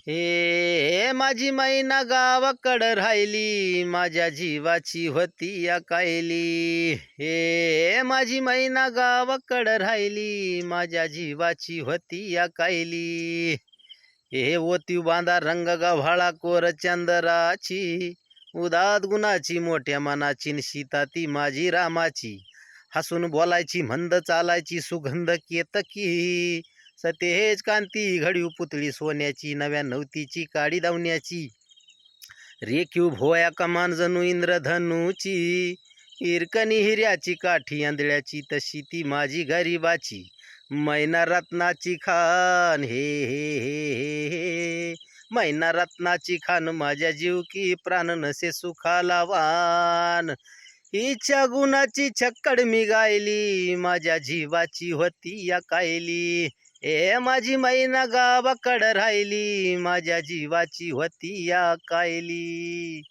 हे माझी मैना गावाकडं राहिली, माझ्या जीवाची होती या कायली. हे माझी मैना गावाकडं राहिली, माझ्या जीवाची होती या कायली. हे ओती बांधा रंग गव्हाळा कोर चंदराची, उदात गुणाची मोठ्या मनाची सीता ती माझी रामाची. हसून बोलायची मंद चालायची सुगंध केतकी, सतेज कांती घडीव पुतळी सोन्याची, नव्या नवतीची काडी दावण्याची. रेखीव भोया कमान जणू इंद्रधनूची, इरकणी हिऱ्याची काठी आंधळ्याची, तशी ती माझी गरिबाची मैना रत्नाची खान. हे हे हे हे हे मैना रत्नाची खान, माझ्या जीव की प्राण नसे सुखाला वान. हिच्या गुणाची छक्कड मी गायली, माझ्या जीवाची होती या कायली. ए माझी मैना गावाकडं राहिली, माझ्या जीवाची होती या कायली.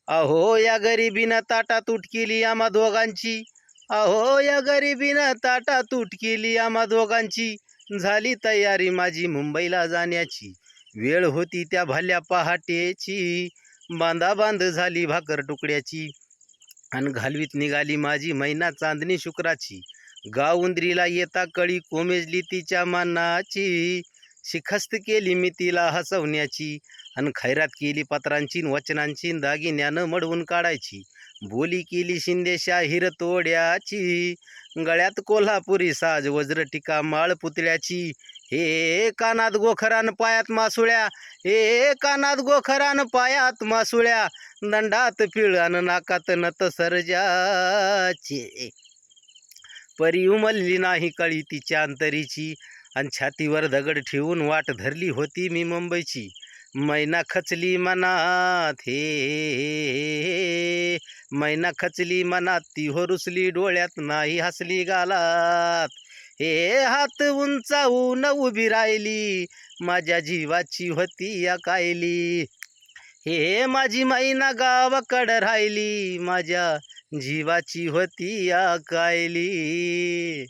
अहो या गरिबीनं ताटा तूट केली आम्हा दोघांची, अहो या गरिबीनं ताटा तूट केली आम्हा दोघांची. झाली तयारी माझी मुंबईला जाण्याची, वेळ होती त्या भल्या पहाटेची. बांधाबांध झाली भाकर तुकड्याची, अन घालवीत निघाली माझी मैना चांदणी शुक्राची. गावुंद्रीला येता कळी कोमेजली तिच्या मनाची, शिखस्त केली मी तिला हसवण्याची. अन खैरात केली पत्रांची वचनांची, दागिन्यानं मडवून काढायची. बोली केली शिंदेशाहीर तोड्याची, गळ्यात कोल्हापुरी साज वज्र टिका माळ पुतळ्याची. हे कानात गोखरान पायात मासुळ्या, हे कानात गोखरान पायात मासुळ्या, दंडात पिळान नाकात नत सर्जाचे. परी उमलली नाही कळी तिच्या अंतरीची, आणि छातीवर दगड ठेवून वाट धरली होती मी मुंबईची. मैना खचली मनात, हे मैना खचली मनात, ती रुसली डोळ्यात नाही हसली गालात. हे हात उंचावून उभी राहिली, माझ्या जीवाची होती या कायली. हे माझी मैना गावाकडं राहिली, माझ्या जीवाची होती या कायली.